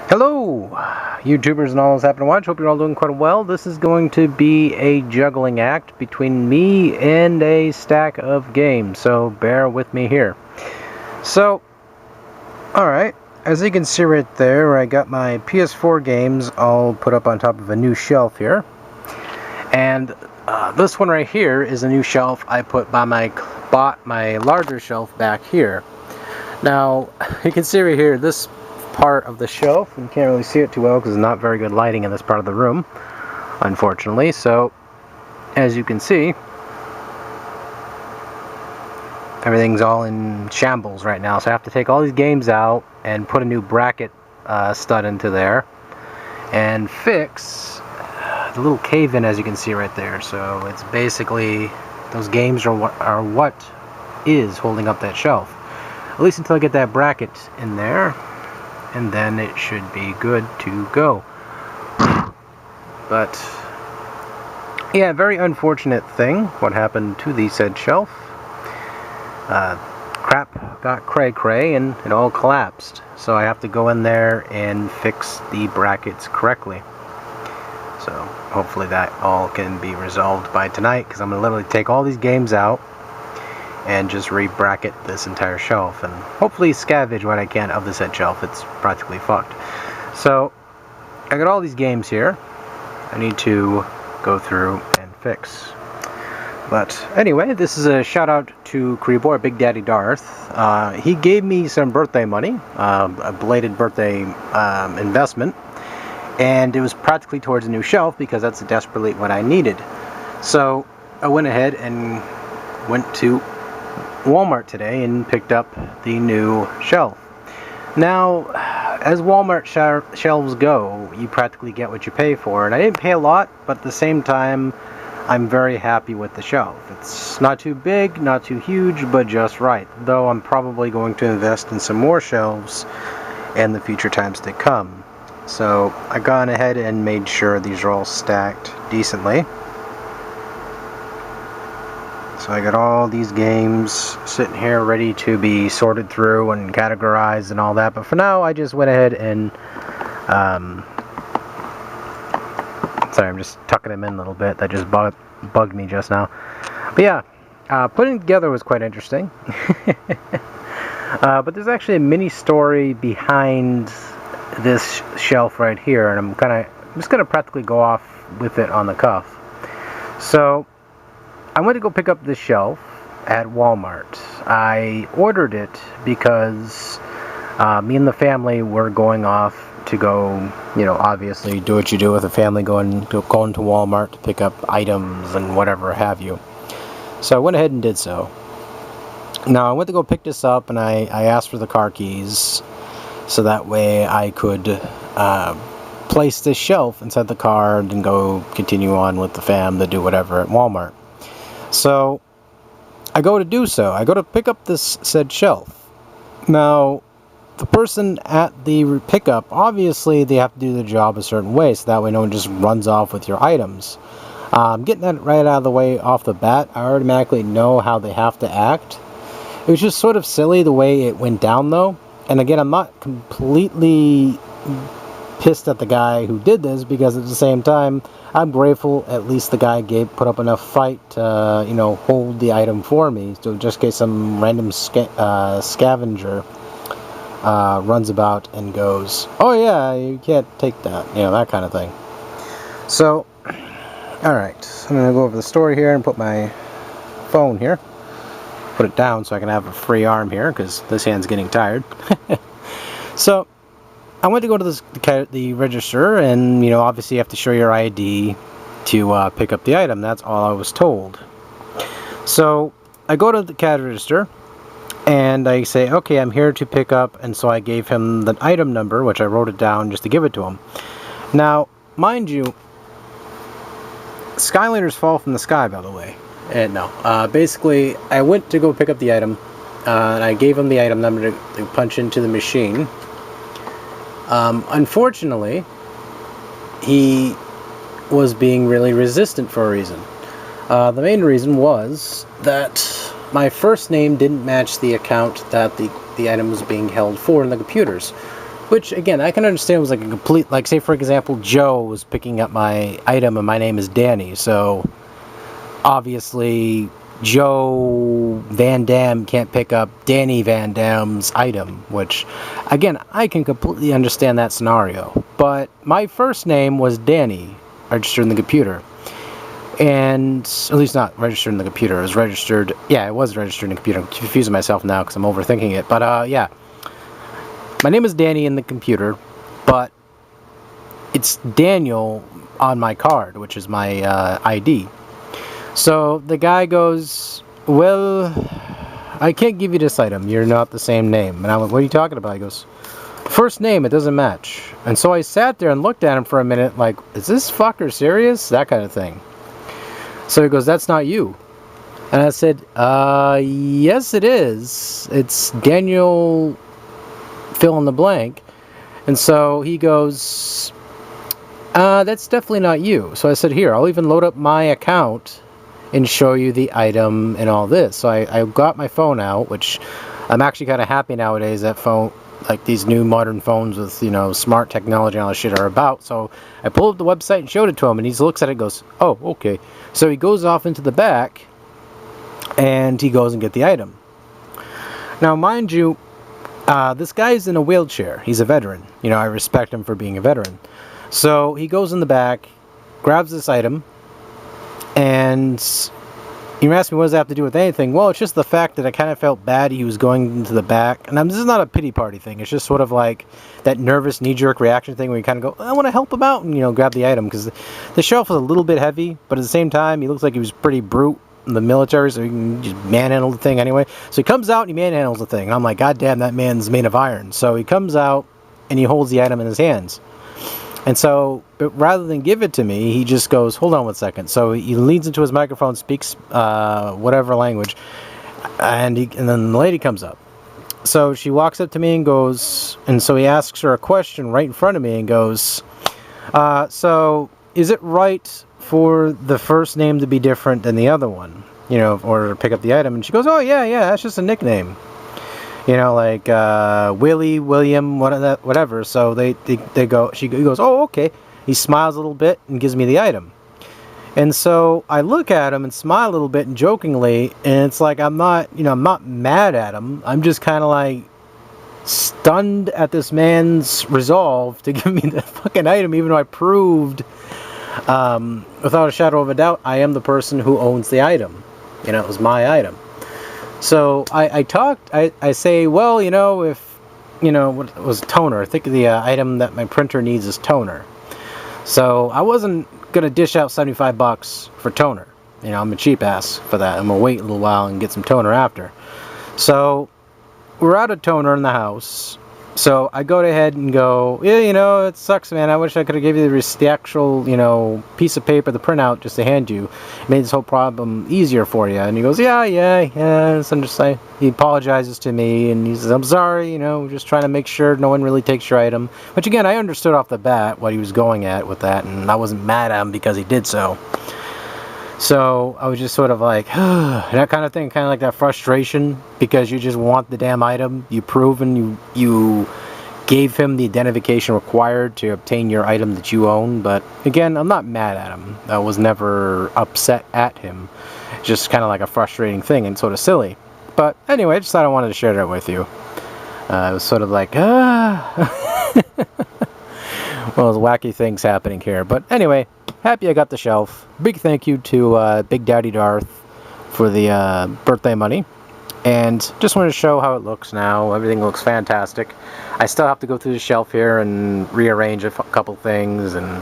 Hello, YouTubers and all those happen to watch. Hope you're all doing quite well. This is going to be a juggling act between me and a stack of games, so bear with me here. So, alright, as you can see right there, I got my PS4 games all put up on top of a new shelf here. And this one right here is a new shelf I bought my larger shelf back here. Now, you can see right here, this part of the shelf, you can't really see it too well because there's not very good lighting in this part of the room, unfortunately. So as you can see, everything's all in shambles right now, so I have to take all these games out and put a new bracket stud into there and fix the little cave-in, as you can see right there. So it's basically, those games are what is holding up that shelf, at least until I get that bracket in there, and then it should be good to go. But yeah, very unfortunate thing what happened to the said shelf. Crap got cray and it all collapsed, so I have to go in there and fix the brackets correctly. So hopefully that all can be resolved by tonight, because I'm gonna literally take all these games out and just re-bracket this entire shelf and hopefully scavenge what I can of the said shelf. It's practically fucked. So I got all these games here I need to go through and fix. But anyway, this is a shout out to Boy Bigdaddydarth. He gave me some birthday money, a belated birthday investment, and it was practically towards a new shelf because that's desperately what I needed. So I went ahead and went to Walmart today and picked up the new shelf. Now, as Walmart shelves go, you practically get what you pay for, and I didn't pay a lot, but at the same time, I'm very happy with the shelf. It's not too big, not too huge, but just right, though I'm probably going to invest in some more shelves in the future times to come. So I gone ahead and made sure these are all stacked decently. So I got all these games sitting here ready to be sorted through and categorized and all that. But for now, I just went ahead and sorry, I'm just tucking them in a little bit. That just bugged me just now. But yeah, putting it together was quite interesting. But there's actually a mini story behind this shelf right here, and I'm just gonna practically go off with it on the cuff. So I went to go pick up this shelf at Walmart. I ordered it because me and the family were going off to go, obviously do what you do with a family, going to Walmart to pick up items and whatever have you. So I went ahead and did so. Now I went to go pick this up, and I asked for the car keys so that way I could place this shelf inside the car and go continue on with the fam to do whatever at Walmart. So I go to do so. I go to pick up this said shelf. Now, the person at the pickup, obviously they have to do the job a certain way, so that way no one just runs off with your items. Getting that right out of the way off the bat, I automatically know how they have to act. It was just sort of silly the way it went down, though. And again, I'm not completely pissed at the guy who did this, because at the same time, I'm grateful at least the guy put up enough fight to, hold the item for me. So just in case some random scavenger runs about and goes, oh yeah, you can't take that, that kind of thing. So, alright, I'm going to go over the story here and put my phone here. Put it down so I can have a free arm here, because this hand's getting tired. So I went to go to the register, and obviously you have to show your ID to pick up the item. That's all I was told. So I go to the cash register and I say, okay, I'm here to pick up, and so I gave him the item number, which I wrote it down just to give it to him. Now, mind you, Skylanders fall from the sky, by the way. And no, basically I went to go pick up the item, and I gave him the item number to punch into the machine. Unfortunately, he was being really resistant for a reason. The main reason was that my first name didn't match the account that the item was being held for in the computers. Which, again, I can understand was like a complete, like, say, for example, Joe was picking up my item and my name is Danny, so obviously Joe Van Dam can't pick up Danny Van Dam's item, which, again, I can completely understand that scenario. But my first name was Danny, registered in the computer. And, at least not registered in the computer, it was registered, yeah, it was registered in the computer. I'm confusing myself now because I'm overthinking it, but, yeah. My name is Danny in the computer, but it's Daniel on my card, which is my ID. So the guy goes, well, I can't give you this item. You're not the same name. And I'm like, what are you talking about? He goes, first name, it doesn't match. And so I sat there and looked at him for a minute like, is this fucker serious? That kind of thing. So he goes, that's not you. And I said, yes it is. It's Daniel fill in the blank. And so he goes, that's definitely not you. So I said, here, I'll even load up my account and show you the item and all this. So I got my phone out, which I'm actually kind of happy nowadays that phone, like these new modern phones with, you know, smart technology and all this shit are about. So I pulled up the website and showed it to him, and he looks at it and goes, oh, okay. So he goes off into the back and he goes and get the item. Now, mind you, this guy's in a wheelchair. He's a veteran. You know, I respect him for being a veteran. So he goes in the back, grabs this item, and you ask me what does that have to do with anything? Well, it's just the fact that I kind of felt bad he was going into the back. And this is not a pity party thing. It's just sort of like that nervous knee-jerk reaction thing where you kind of go, I want to help him out and, you know, grab the item. Because the shelf was a little bit heavy, but at the same time, he looks like he was pretty brute in the military, so he can just manhandle the thing anyway. So he comes out and he manhandles the thing. And I'm like, God damn, that man's made of iron. So he comes out and he holds the item in his hands. And so, but rather than give it to me, he just goes, hold on one second. So he leans into his microphone, speaks whatever language, and then the lady comes up. So she walks up to me and goes, and so he asks her a question right in front of me and goes, so is it right for the first name to be different than the other one, you know, in order to pick up the item? And she goes, oh, yeah, that's just a nickname. You know, like Willie, William, whatever. So they go. He goes, oh, okay. He smiles a little bit and gives me the item. And so I look at him and smile a little bit and jokingly, and it's like I'm not mad at him. I'm just kind of like stunned at this man's resolve to give me the fucking item, even though I proved, without a shadow of a doubt, I am the person who owns the item. You know, it was my item. So I say, well, you know, if, you know, what was toner? I think the item that my printer needs is toner. So I wasn't going to dish out $75 for toner. You know, I'm a cheap ass for that. I'm going to wait a little while and get some toner after. So we're out of toner in the house. So I go ahead and go, yeah, you know, it sucks, man. I wish I could have given you the actual, you know, piece of paper, the printout, just to hand you. It made this whole problem easier for you. And he goes, yeah, it's understandable. He apologizes to me, and he says, I'm sorry, you know, just trying to make sure no one really takes your item. Which, again, I understood off the bat what he was going at with that, and I wasn't mad at him because he did so. So I was just sort of like, that kind of thing, kind of like that frustration because you just want the damn item. You proven you gave him the identification required to obtain your item that you own. But again, I'm not mad at him. I was never upset at him. Just kind of like a frustrating thing and sort of silly. But anyway, I just thought I wanted to share that with you. It was sort of like, well, there's wacky things happening here. But anyway, happy I got the shelf. Big thank you to Bigdaddydarth for the birthday money. And just wanted to show how it looks now. Everything looks fantastic. I still have to go through the shelf here and rearrange a couple things and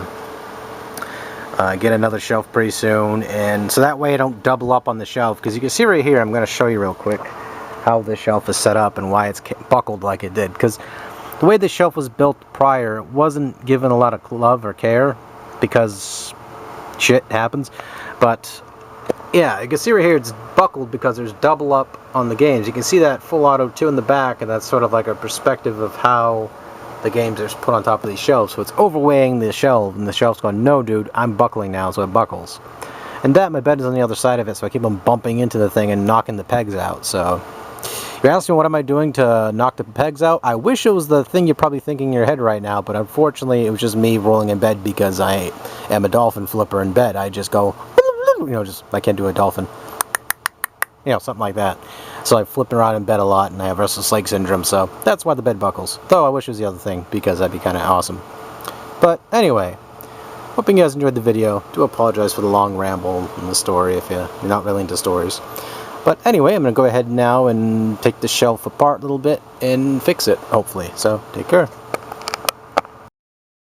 get another shelf pretty soon. And so that way I don't double up on the shelf. Because you can see right here, I'm going to show you real quick how this shelf is set up and why it's buckled like it did. Because the way the shelf was built prior wasn't given a lot of love or care because shit happens. But yeah, you can see right here it's buckled because there's double up on the games. You can see that full auto 2 in the back, and that's sort of like a perspective of how the games are put on top of these shelves. So it's overweighing the shelf, and the shelf's going, no dude, I'm buckling now, so it buckles. And that, my bed is on the other side of it, so I keep on bumping into the thing and knocking the pegs out. So you you're asking what am I doing to knock the pegs out? I wish it was the thing you're probably thinking in your head right now, but unfortunately it was just me rolling in bed because I am a dolphin flipper in bed. I just go, you know, just, I can't do a dolphin. You know, something like that. So I'm flipping around in bed a lot and I have restless leg syndrome, so that's why the bed buckles. Though I wish it was the other thing, because that'd be kind of awesome. But anyway, hoping you guys enjoyed the video. Do apologize for the long ramble in the story if you're not really into stories. But anyway, I'm going to go ahead now and take the shelf apart a little bit and fix it, hopefully. So, take care.